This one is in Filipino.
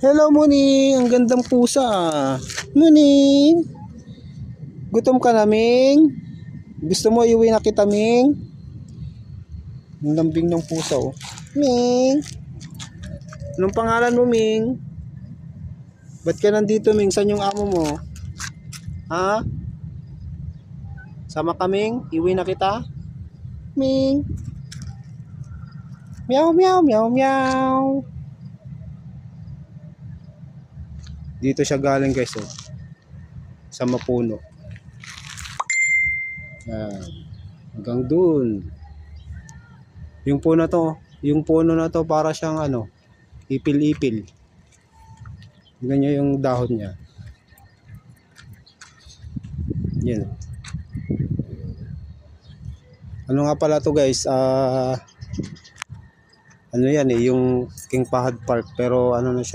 Hello, Muning. Ang gandang pusa. Muning. Gutom ka na, Ming? Gusto mo iuwi na kita, Ming? Ang lambing ng pusa, oh. Ming. Anong pangalan mo, Ming? Ba't ka nandito, Ming? Saan yung amo mo? Ha? Sama ka, Ming? Iuwi na kita? Ming. Meow, meow, meow, meow. Dito siya galing, guys, oh. Sa mapuno. Yan. Hanggang dun. Yung puno na to para siyang ano, ipil-ipil. Ganyan yung dahon niya. Yan. Ano nga pala to, guys? Ano yan eh, yung King Fahad Park, pero ano na siya,